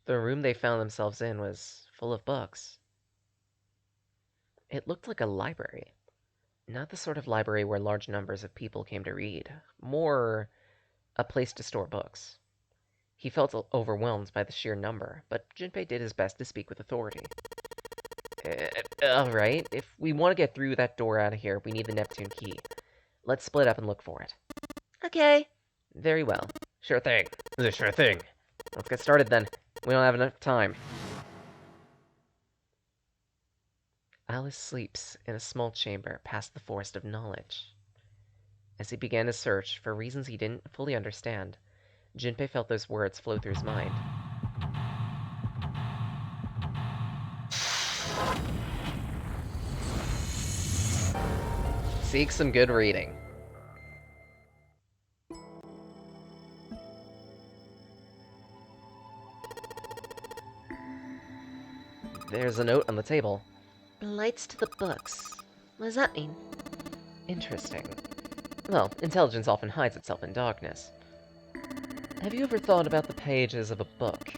The room they found themselves in was full of books. It looked like a library. Not the sort of library where large numbers of people came to read. More a place to store books. He felt overwhelmed by the sheer number, but Junpei did his best to speak with authority. Alright, if we want to get through that door out of here, we need the Neptune Key. Let's split up and look for it. Okay. Very well. Sure thing. Sure thing. Let's get started then. We don't have enough time. Alice sleeps in a small chamber past the Forest of Knowledge. As he began his search, for reasons he didn't fully understand, Junpei felt those words flow through his mind. Seek some good reading. There's a note on the table. Lights to the books. What does that mean? Interesting. Well, intelligence often hides itself in darkness. Have you ever thought about the pages of a book?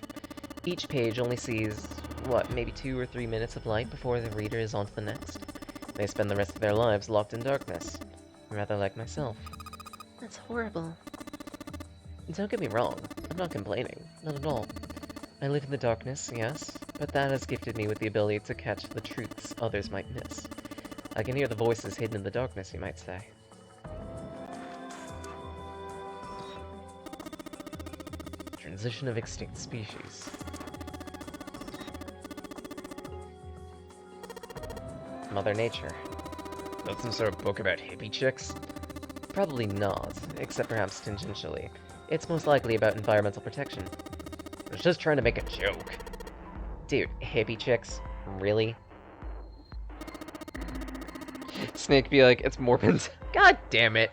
Each page only sees, what, maybe 2 or 3 minutes of light before the reader is on to the next? They spend the rest of their lives locked in darkness. Rather like myself. That's horrible. Don't get me wrong, I'm not complaining. Not at all. I live in the darkness, yes, but that has gifted me with the ability to catch the truths others might miss. I can hear the voices hidden in the darkness, you might say. Transition of extinct species. Mother Nature. That's some sort of book about hippie chicks? Probably not, except perhaps tangentially. It's most likely about environmental protection. I was just trying to make a joke. Dude, hippie chicks? Really? Snake be like, it's Mormons. God damn it.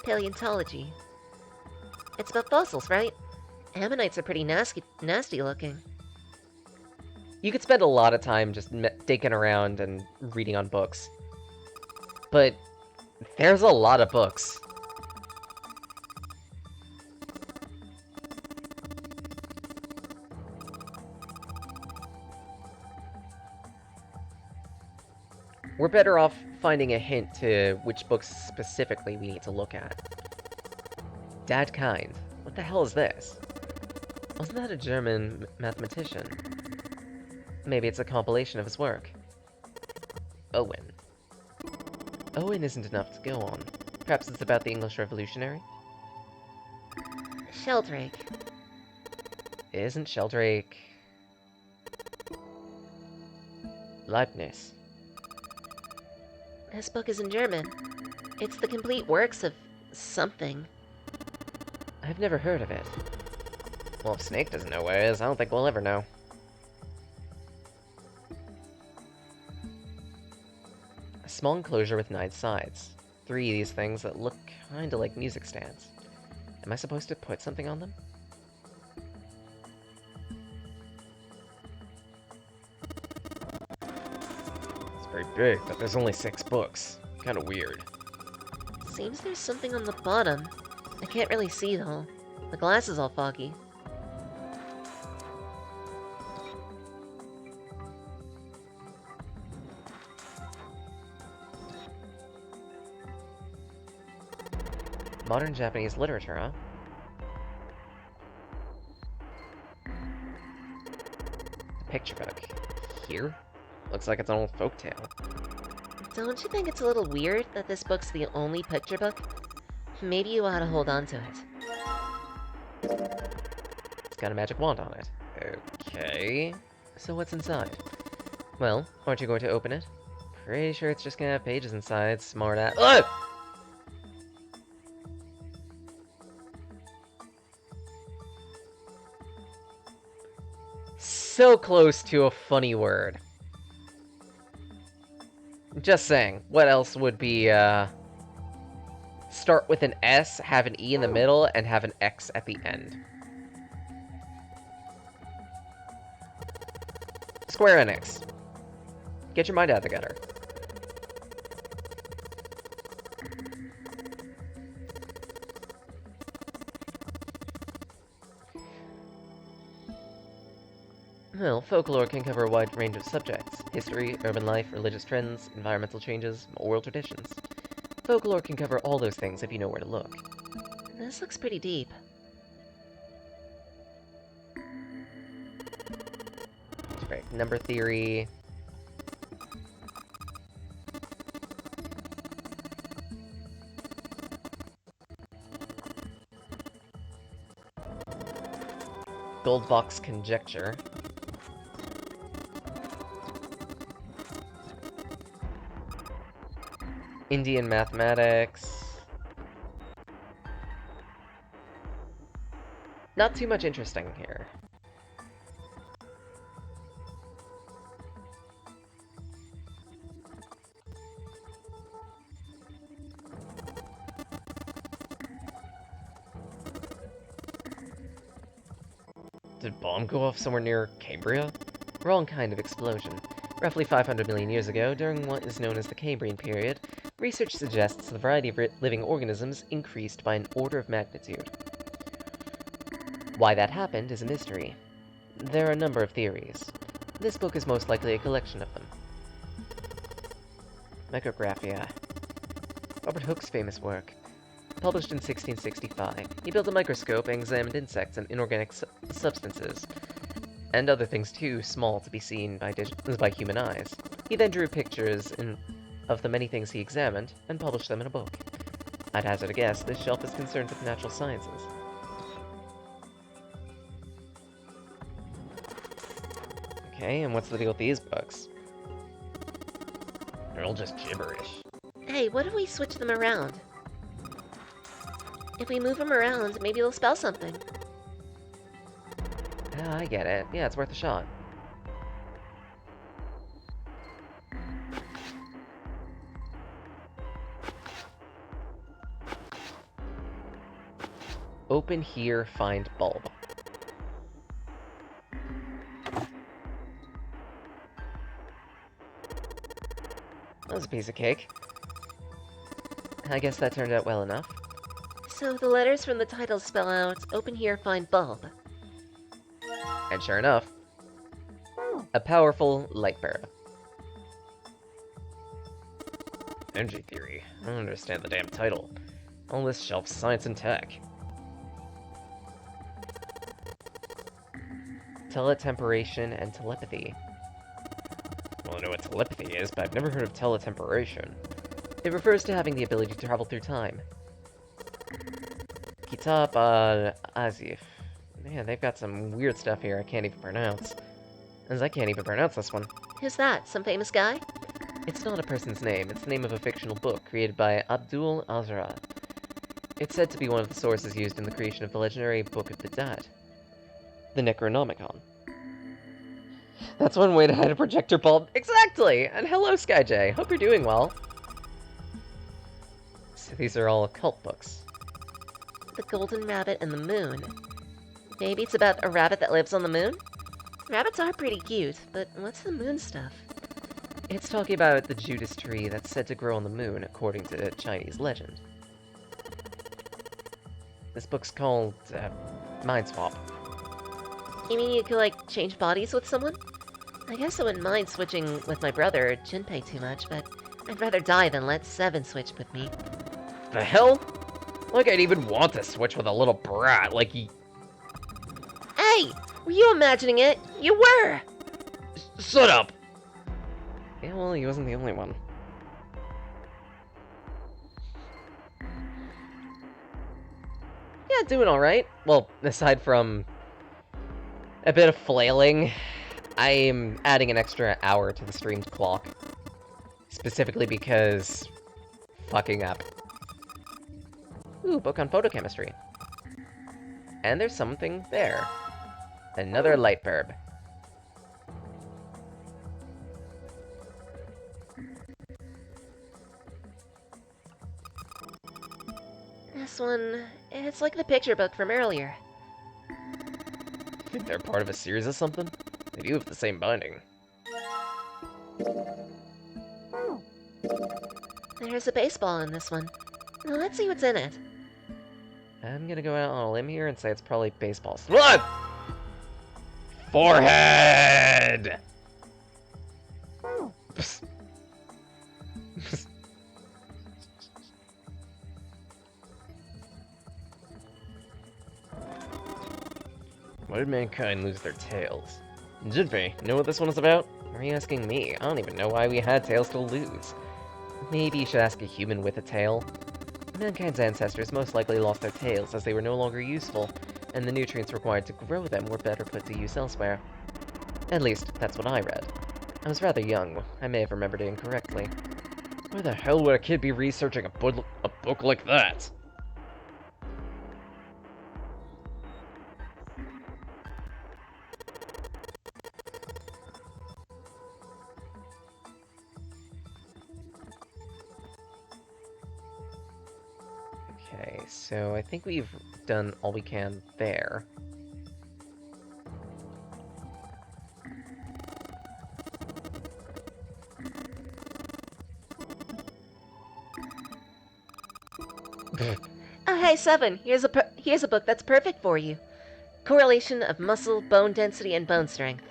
Paleontology. It's about fossils, right? Ammonites are pretty nasty looking. You could spend a lot of time just digging around and reading on books. But there's a lot of books. We're better off finding a hint to which books specifically we need to look at. Dad Kind. What the hell is this? Wasn't that a German mathematician? Maybe it's a compilation of his work. Owen. Owen isn't enough to go on. Perhaps it's about the English Revolutionary? Sheldrake. Isn't Sheldrake... Leibniz? This book is in German. It's the complete works of something. I've never heard of it. Well, if Snake doesn't know what it is, I don't think we'll ever know. A small enclosure with 9 sides. 3 of these things that look kinda like music stands. Am I supposed to put something on them? It's very big, but there's only 6 books. Kinda weird. Seems there's something on the bottom. I can't really see though. The glass is all foggy. Modern Japanese literature, huh? Picture book. Here? Looks like it's an old folktale. Don't you think it's a little weird that this book's the only picture book? Maybe you ought to hold on to it. It's got a magic wand on it. Okay. So what's inside? Well, aren't you going to open it? Pretty sure it's just gonna have pages inside, smart ass. Ugh! So close to a funny word. Just saying, what else would be, start with an S, have an E in the middle, and have an X at the end? Square Enix. Get your mind out of the gutter. Well, folklore can cover a wide range of subjects. History, urban life, religious trends, environmental changes, oral traditions. Folklore can cover all those things if you know where to look. This looks pretty deep. That's right. Number theory. Goldbox conjecture. Indian mathematics. Not too much interesting here. Did a bomb go off somewhere near Cambria? Wrong kind of explosion. Roughly 500 million years ago, during what is known as the Cambrian period, research suggests the variety of living organisms increased by an order of magnitude. Why that happened is a mystery. There are a number of theories. This book is most likely a collection of them. Micrographia. Robert Hooke's famous work. Published in 1665, he built a microscope and examined insects and inorganic substances, and other things too small to be seen by human eyes. He then drew pictures of the many things he examined, and published them in a book. I'd hazard a guess this shelf is concerned with natural sciences. Okay, and what's the deal with these books? They're all just gibberish. Hey, what if we switch them around? If we move them around, maybe they'll spell something. Yeah, I get it. Yeah, it's worth a shot. Open here, find bulb. That was a piece of cake. I guess that turned out well enough. So the letters from the title spell out, open here, find bulb. And sure enough, a powerful light bulb. Energy theory. I don't understand the damn title. All this shelf's science and tech. Teletemporation and telepathy. Well, I know what telepathy is, but I've never heard of teletemporation. It refers to having the ability to travel through time. Kitab al-Azif. Man, they've got some weird stuff here I can't even pronounce. As I can't even pronounce this one. Who's that? Some famous guy? It's not a person's name, it's the name of a fictional book created by Abdul Azra. It's said to be one of the sources used in the creation of the legendary Book of the Dead. The Necronomicon. That's one way to hide a projector bulb. Exactly! And hello, SkyJ. Hope you're doing well. So these are all occult books. The Golden Rabbit and the Moon. Maybe it's about a rabbit that lives on the moon? Rabbits are pretty cute, but what's the moon stuff? It's talking about the Judas tree that's said to grow on the moon, according to Chinese legend. This book's called, Mind Swap. You mean you could, like, change bodies with someone? I guess I wouldn't mind switching with my brother, Junpei, too much, but I'd rather die than let Seven switch with me. The hell? Like I'd even want to switch with a little brat, like he... Hey! Were you imagining it? You were! Shut up! Yeah, well, he wasn't the only one. Yeah, doing alright. Well, aside from a bit of flailing, I'm adding an extra hour to the streamed clock. Specifically because... fucking up. Ooh, book on photochemistry. And there's something there. Another light bulb. This one, it's like the picture book from earlier. Think they're part of a series of something? They do have the same binding. There's a baseball in this one. Now let's see what's in it. I'm gonna go out on a limb here and say it's probably baseball. What? Forehead! Why did mankind lose their tails? Jinpei, know what this one is about? Or are you asking me? I don't even know why we had tails to lose. Maybe you should ask a human with a tail. Mankind's ancestors most likely lost their tails as they were no longer useful, and the nutrients required to grow them were better put to use elsewhere. At least, that's what I read. I was rather young. I may have remembered it incorrectly. Why the hell would a kid be researching a book like that? Okay, so I think we've done all we can there. Oh, hey, Seven, here's a book that's perfect for you. Correlation of muscle, bone density, and bone strength.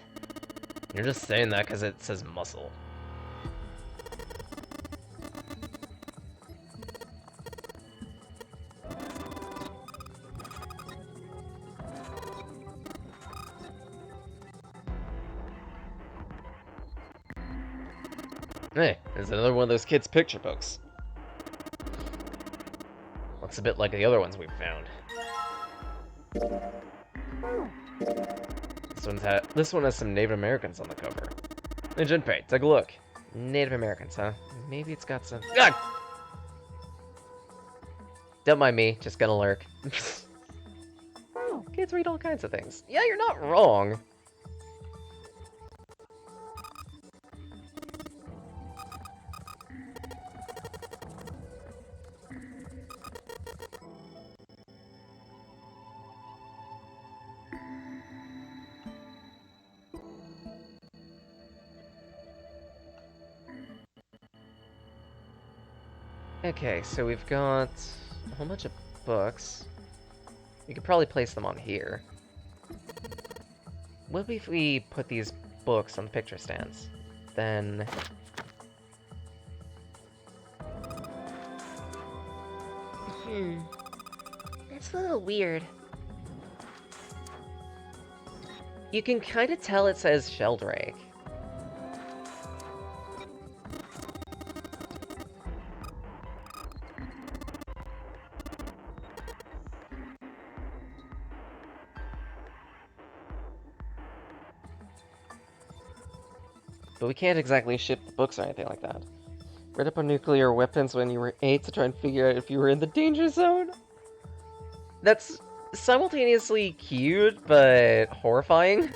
You're just saying that because it says muscle. Hey, there's another one of those kids' picture books. Looks a bit like the other ones we've found. This one has some Native Americans on the cover. Hey, Junpei, take a look. Native Americans, huh? Maybe it's got some... God! Don't mind me, just gonna lurk. Kids read all kinds of things. Yeah, you're not wrong. Okay, so we've got a whole bunch of books. We could probably place them on here. What if we put these books on the picture stands? Then... That's a little weird. You can kind of tell it says Sheldrake. But we can't exactly ship the books or anything like that. Read up on nuclear weapons when you were 8 to try and figure out if you were in the danger zone? That's simultaneously cute, but horrifying.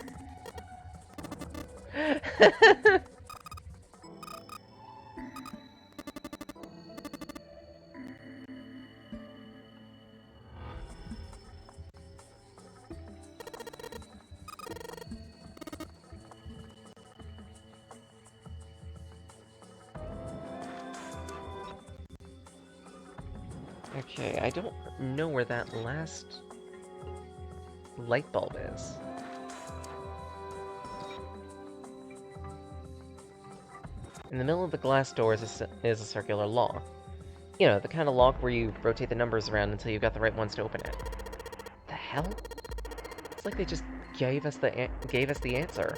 Okay, I don't know where that last light bulb is. In the middle of the glass door is a circular lock. You know, the kind of lock where you rotate the numbers around until you've got the right ones to open it. The hell? It's like they just gave us the answer.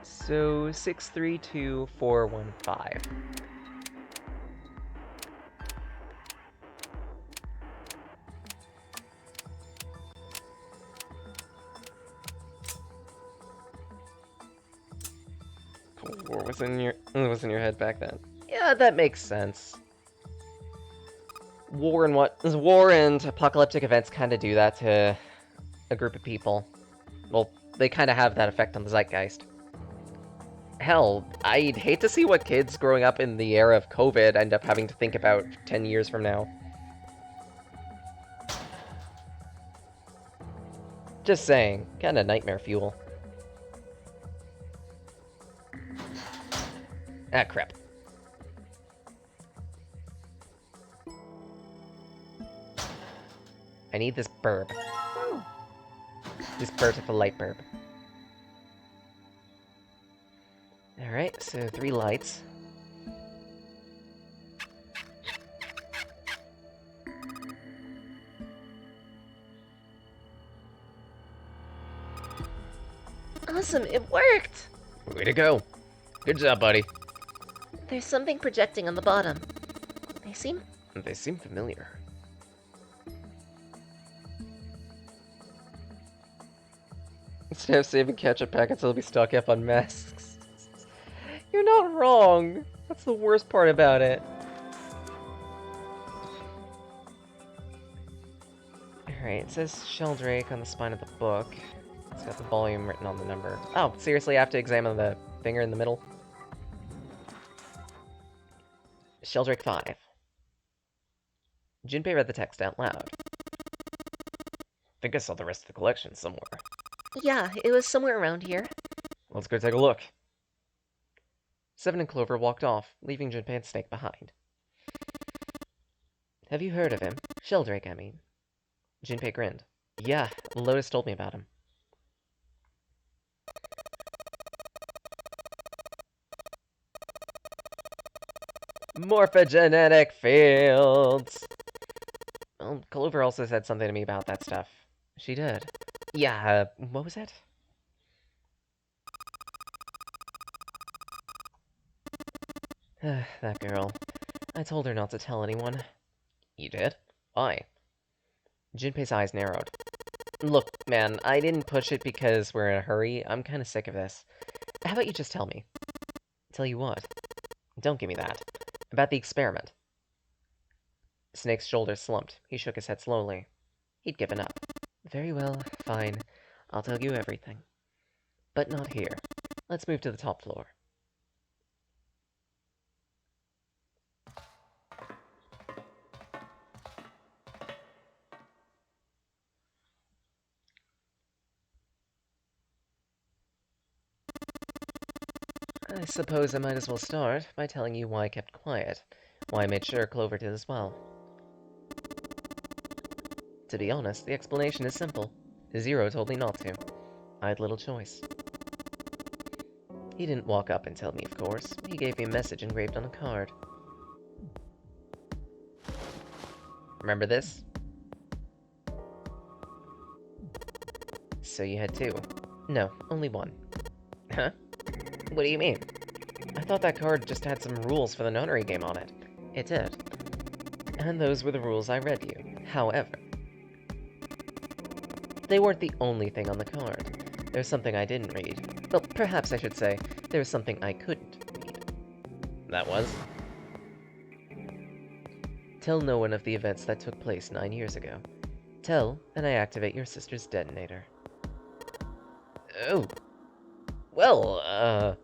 So 632415. What was in your head back then? Yeah, that makes sense. War and apocalyptic events kind of do that to a group of people. Well, they kind of have that effect on the zeitgeist. Hell, I'd hate to see what kids growing up in the era of COVID end up having to think about 10 years from now. Just saying, kinda nightmare fuel. Ah, crap. I need this burb. This beautiful light burb. Alright, so 3 lights. Awesome, it worked! Way to go. Good job, buddy. There's something projecting on the bottom. They seem familiar. Instead of saving ketchup packets, I'll be stocking up on masks. You're not wrong. That's the worst part about it. Alright, it says Sheldrake on the spine of the book. It's got the volume written on the number. Oh, seriously, I have to examine the finger in the middle? Sheldrake 5. Junpei read the text out loud. Think I saw the rest of the collection somewhere. Yeah, it was somewhere around here. Let's go take a look. Seven and Clover walked off, leaving Junpei and Snake behind. Have you heard of him? Sheldrake, I mean. Junpei grinned. Yeah, Lotus told me about him. Morphogenetic fields! Well, Clover also said something to me about that stuff. She did. Yeah, what was it? That girl. I told her not to tell anyone. You did? Why? Junpei's eyes narrowed. Look, man, I didn't push it because we're in a hurry. I'm kind of sick of this. How about you just tell me? Tell you what? Don't give me that. About the experiment. Snake's shoulders slumped. He shook his head slowly. He'd given up. Very well, fine. I'll tell you everything. But not here. Let's move to the top floor. I suppose I might as well start by telling you why I kept quiet, why I made sure Clover did as well. To be honest, the explanation is simple. Zero told me not to. I had little choice. He didn't walk up and tell me, of course. He gave me a message engraved on a card. Remember this? So you had 2. No, only 1. Huh? What do you mean? I thought that card just had some rules for the nunnery game on it. It did. And those were the rules I read you. However, they weren't the only thing on the card. There's something I didn't read. Well, perhaps I should say, there was something I couldn't read. That was? Tell no one of the events that took place 9 years ago. Tell, and I activate your sister's detonator. Oh. Well,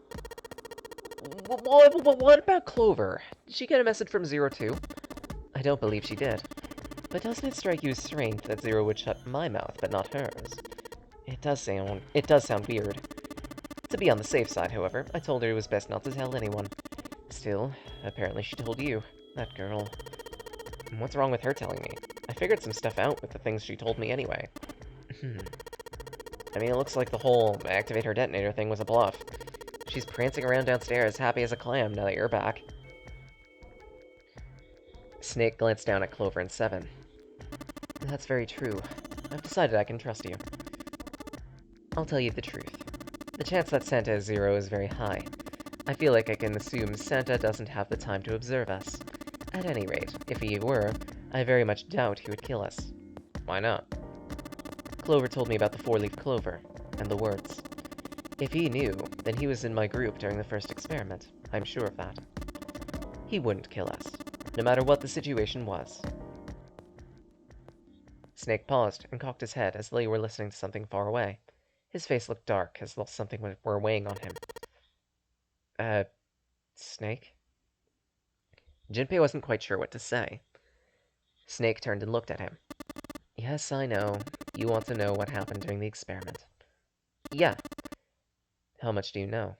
what about Clover? Did she get a message from Zero too? I don't believe she did. But doesn't it strike you as strange that Zero would shut my mouth, but not hers? It does sound weird. To be on the safe side, however, I told her it was best not to tell anyone. Still, apparently she told you. That girl. What's wrong with her telling me? I figured some stuff out with the things she told me anyway. I mean, it looks like the whole activate her detonator thing was a bluff. She's prancing around downstairs, happy as a clam now that you're back. Snake glanced down at Clover and Seven. That's very true. I've decided I can trust you. I'll tell you the truth. The chance that Santa is Zero is very high. I feel like I can assume Santa doesn't have the time to observe us. At any rate, if he were, I very much doubt he would kill us. Why not? Clover told me about the 4-leaf clover, and the words. If he knew, then he was in my group during the first experiment. I'm sure of that. He wouldn't kill us, no matter what the situation was. Snake paused and cocked his head as though he were listening to something far away. His face looked dark, as though something were weighing on him. Snake? Junpei wasn't quite sure what to say. Snake turned and looked at him. Yes, I know. you want to know what happened during the experiment. Yeah. How much do you know?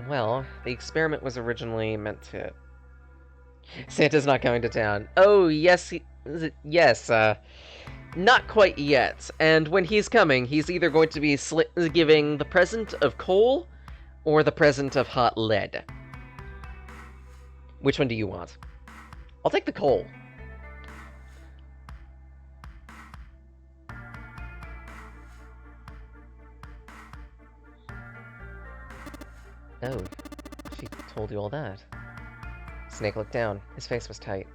Well, the experiment was originally meant to... Santa's not going to town. Oh, yes, yes, not quite yet. And when he's coming, he's either going to be giving the present of coal or the present of hot lead. Which one do you want? I'll take the coal. Oh, she told you all that. Snake looked down. His face was tight.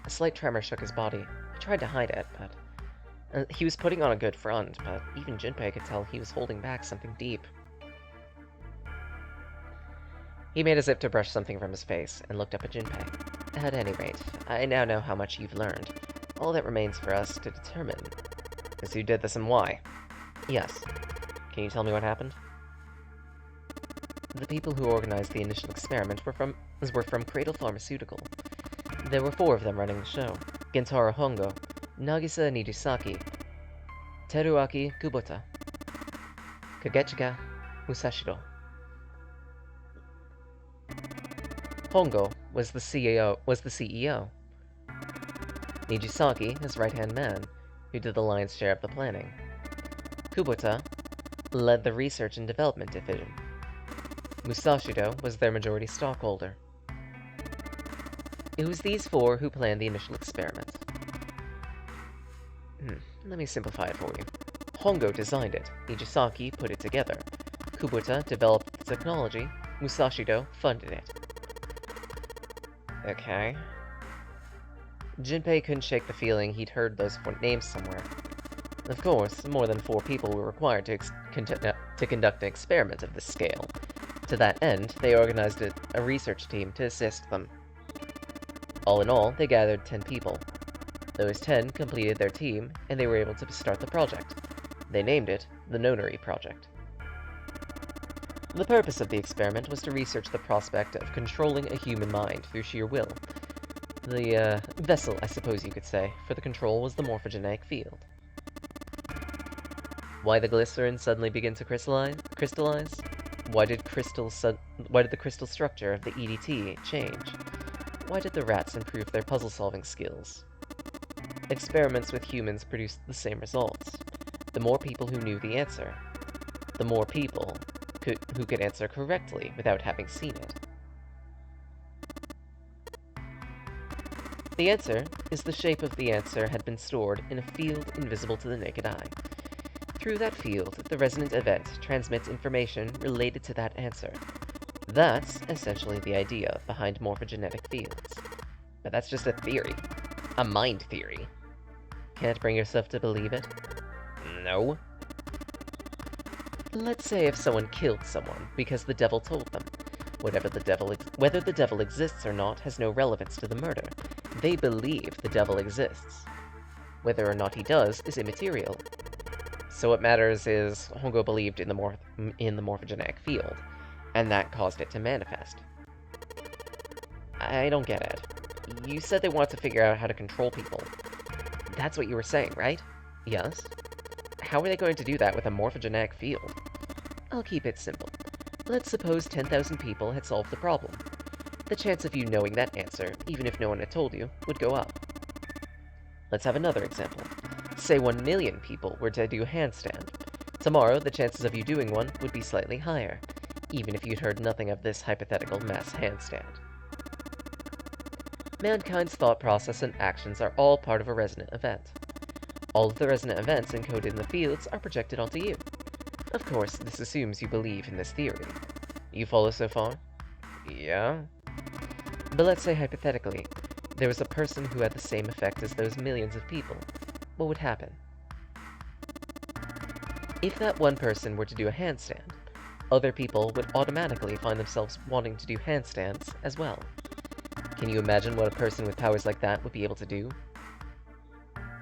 A slight tremor shook his body. He tried to hide it, but... he was putting on a good front, but even Junpei could tell he was holding back something deep. He made as if to brush something from his face, and looked up at Junpei. At any rate, I now know how much you've learned. All that remains for us to determine is who did this and why. Yes. Can you tell me what happened? The people who organized the initial experiment were from Cradle Pharmaceutical. There were 4 of them running the show. Gentaro Hongo, Nagisa Nijisaki, Teruaki Kubota, Kagechika Musashiro. Hongo was the CEO. Nijisaki, his right-hand man, who did the lion's share of the planning. Kubota led the research and development division. Musashiro was their majority stockholder. It was these 4 who planned the initial experiment. Let me simplify it for you. Hongo designed it, Nijisaki put it together. Kubota developed the technology, Musashiro funded it. Okay. Junpei couldn't shake the feeling he'd heard those 4 names somewhere. Of course, more than 4 people were required to conduct an experiment of this scale. To that end, they organized a research team to assist them. All in all, they gathered 10 people. Those 10 completed their team, and they were able to start the project. They named it the Nonary Project. The purpose of the experiment was to research the prospect of controlling a human mind through sheer will. The vessel, I suppose you could say, for the control was the morphogenetic field. Why the glycerin suddenly begin to crystallize? Why did the crystal structure of the EDT change? Why did the rats improve their puzzle-solving skills? Experiments with humans produced the same results. The more people who knew the answer, the more people who could answer correctly without having seen it. The answer is the shape of the answer had been stored in a field invisible to the naked eye. Through that field, the resonant event transmits information related to that answer. That's essentially the idea behind morphogenetic fields. But that's just a theory. A mind theory. Can't bring yourself to believe it? No. Let's say if someone killed someone because the devil told them. Whether the devil exists or not has no relevance to the murder. They believe the devil exists. Whether or not he does is immaterial. So what matters is Hongo believed in the morphogenetic field, and that caused it to manifest. I don't get it. You said they want to figure out how to control people. That's what you were saying, right? Yes. How are they going to do that with a morphogenetic field? I'll keep it simple. Let's suppose 10,000 people had solved the problem. The chance of you knowing that answer, even if no one had told you, would go up. Let's have another example. Say 1 million people were to do a handstand. Tomorrow, the chances of you doing one would be slightly higher, even if you'd heard nothing of this hypothetical mass handstand. Mankind's thought process and actions are all part of a resonant event. All of the resonant events encoded in the fields are projected onto you. Of course, this assumes you believe in this theory. You follow so far? Yeah. But let's say hypothetically, there was a person who had the same effect as those millions of people. What would happen? If that one person were to do a handstand, other people would automatically find themselves wanting to do handstands as well. Can you imagine what a person with powers like that would be able to do?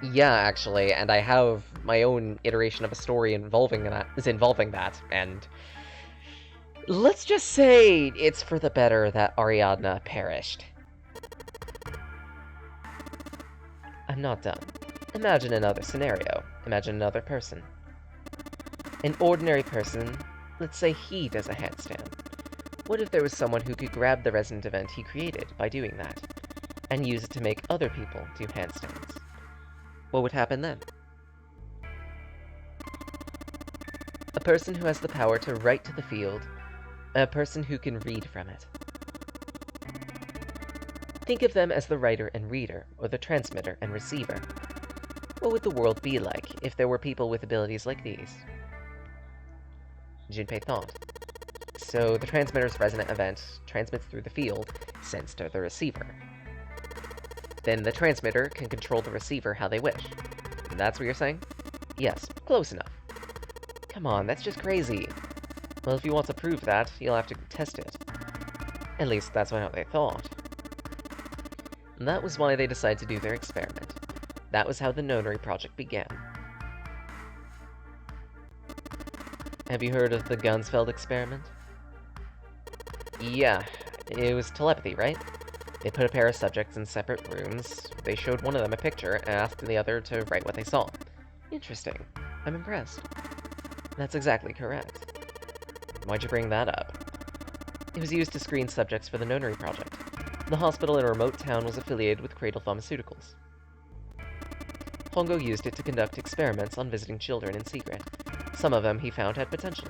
Yeah, actually, and I have my own iteration of a story involving that, and Let's just say it's for the better that Ariadna perished. I'm not done. Imagine another scenario. Imagine another person. An ordinary person, let's say he does a handstand. What if there was someone who could grab the resonant event he created by doing that, and use it to make other people do handstands? What would happen then? A person who has the power to write to the field, a person who can read from it. Think of them as the writer and reader, or the transmitter and receiver. What would the world be like if there were people with abilities like these? Junpei thought. So the transmitter's resonant event transmits through the field, sends to the receiver. Then the transmitter can control the receiver how they wish. That's what you're saying? Yes, close enough. Come on, that's just crazy. Well, if you want to prove that, you'll have to test it. At least that's what they thought. And that was why they decided to do their experiment. That was how the Nonary project began. Have you heard of the Gunsfeld experiment? Yeah, it was telepathy, right? They put a pair of subjects in separate rooms, they showed one of them a picture, and asked the other to write what they saw. Interesting. I'm impressed. That's exactly correct. Why'd you bring that up? It was used to screen subjects for the Nonary project. The hospital in a remote town was affiliated with Cradle Pharmaceuticals. Hongo used it to conduct experiments on visiting children in secret. Some of them he found had potential.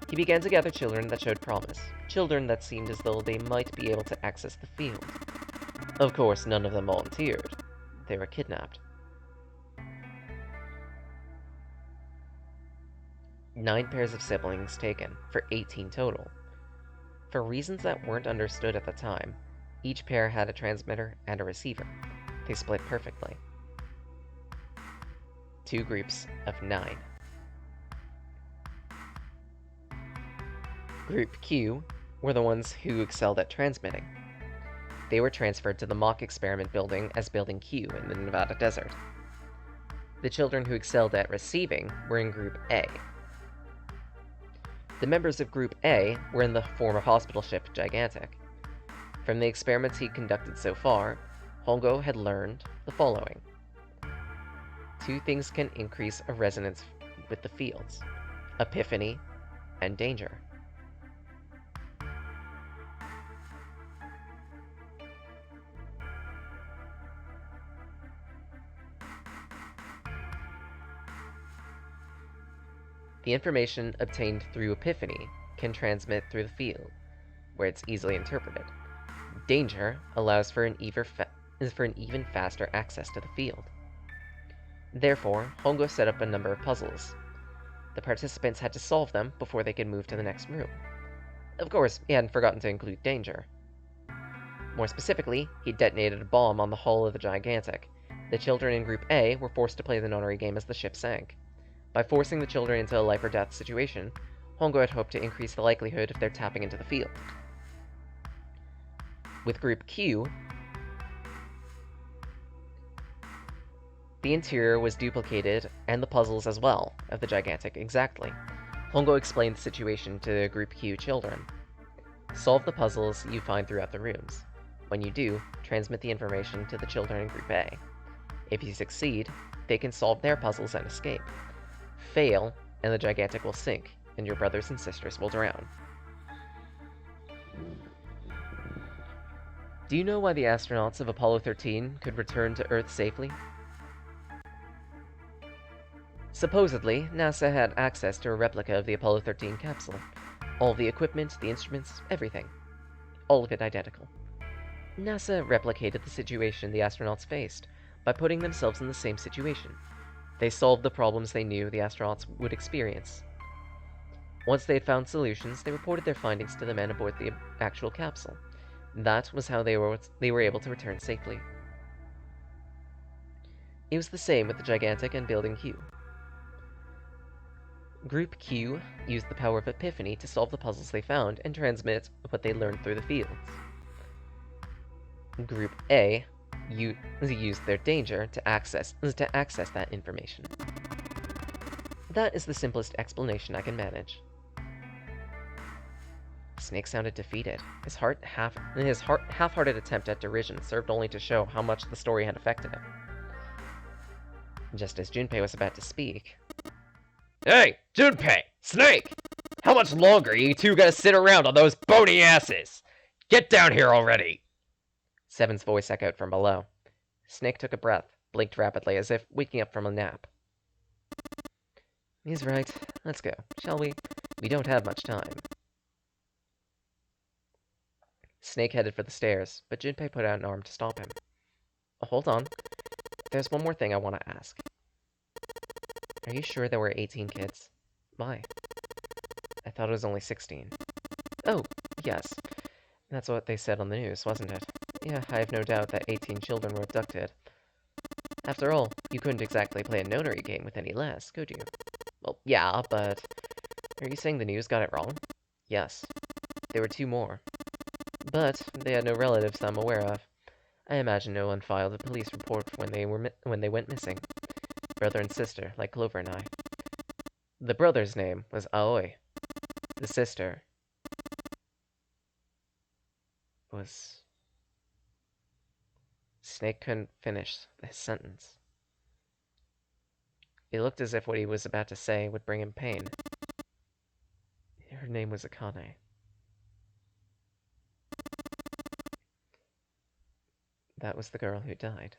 He began to gather children that showed promise, children that seemed as though they might be able to access the field. Of course, none of them volunteered. They were kidnapped. 9 pairs of siblings taken, for 18 total. For reasons that weren't understood at the time, each pair had a transmitter and a receiver. They split perfectly. 2 groups of 9. Group Q were the ones who excelled at transmitting. They were transferred to the mock experiment building as Building Q in the Nevada desert. The children who excelled at receiving were in Group A. The members of Group A were in the former hospital ship Gigantic. From the experiments he'd conducted so far, Hongo had learned the following. 2 things can increase a resonance with the fields: epiphany and danger. The information obtained through epiphany can transmit through the field, where it's easily interpreted. Danger allows for an even faster access to the field. Therefore, Hongo set up a number of puzzles. The participants had to solve them before they could move to the next room. Of course, he hadn't forgotten to include danger. More specifically, he detonated a bomb on the hull of the Gigantic. The children in Group A were forced to play the Nonary game as the ship sank. By forcing the children into a life-or-death situation, Hongo had hoped to increase the likelihood of their tapping into the field. With Group Q, the interior was duplicated, and the puzzles as well, of the Gigantic exactly. Hongo explained the situation to the Group Q children. Solve the puzzles you find throughout the rooms. When you do, transmit the information to the children in Group A. If you succeed, they can solve their puzzles and escape. Fail, and the Gigantic will sink, and your brothers and sisters will drown. Do you know why the astronauts of Apollo 13 could return to Earth safely? Supposedly, NASA had access to a replica of the Apollo 13 capsule. All the equipment, the instruments, everything. All of it identical. NASA replicated the situation the astronauts faced by putting themselves in the same situation. They solved the problems they knew the astronauts would experience. Once they had found solutions, they reported their findings to the men aboard the actual capsule. That was how they were able to return safely. It was the same with the Gigantic and Building Q. Group Q used the power of epiphany to solve the puzzles they found and transmit what they learned through the fields. Group A used their danger to access that information. That is the simplest explanation I can manage. Snake sounded defeated. His half-hearted attempt at derision served only to show how much the story had affected him. Just as Junpei was about to speak... Hey, Junpei! Snake! How much longer are you two gonna sit around on those bony asses? Get down here already! Seven's voice echoed from below. Snake took a breath, blinked rapidly as if waking up from a nap. He's right. Let's go, shall we? We don't have much time. Snake headed for the stairs, but Junpei put out an arm to stop him. Hold on. There's one more thing I want to ask. Are you sure there were 18 kids? Why? I thought it was only 16. Oh, yes. That's what they said on the news, wasn't it? Yeah, I have no doubt that 18 children were abducted. After all, you couldn't exactly play a nonary game with any less, could you? Well, yeah, but... Are you saying the news got it wrong? Yes. There were 2 more. But they had no relatives I'm aware of. I imagine no one filed a police report when they went missing. Brother and sister, like Clover and I. The brother's name was Aoi. The sister was... Snake couldn't finish his sentence. It looked as if what he was about to say would bring him pain. Her name was Akane. That was the girl who died.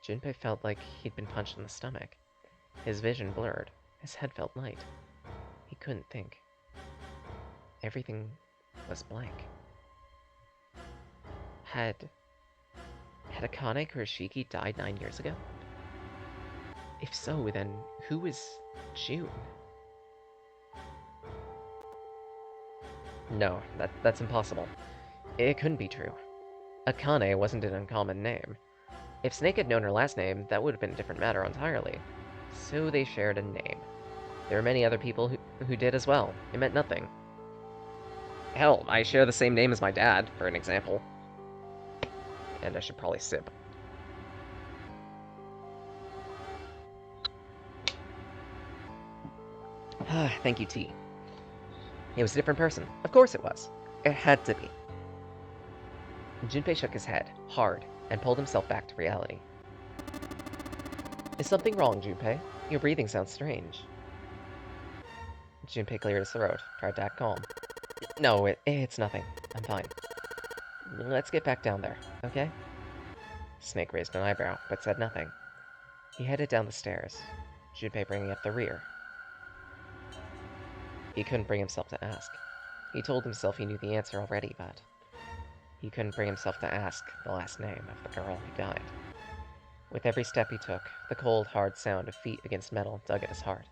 Junpei felt like he'd been punched in the stomach. His vision blurred. His head felt light. He couldn't think. Everything was blank. Had Akane Kurashiki died 9 years ago? If so, then who was June? No, that's impossible. It couldn't be true. Akane wasn't an uncommon name. If Snake had known her last name, that would have been a different matter entirely. So they shared a name. There were many other people who did as well. It meant nothing. Hell, I share the same name as my dad, for an example. And I should probably sip. Thank you, T. It was a different person. Of course it was. It had to be. Junpei shook his head, hard, and pulled himself back to reality. Is something wrong, Junpei? Your breathing sounds strange. Junpei cleared his throat, tried to act calm. No, it's nothing. I'm fine. Let's get back down there, okay? Snake raised an eyebrow, but said nothing. He headed down the stairs, Junpei bringing up the rear. He couldn't bring himself to ask. He told himself he knew the answer already, but... he couldn't bring himself to ask the last name of the girl who died. With every step he took, the cold, hard sound of feet against metal dug at his heart.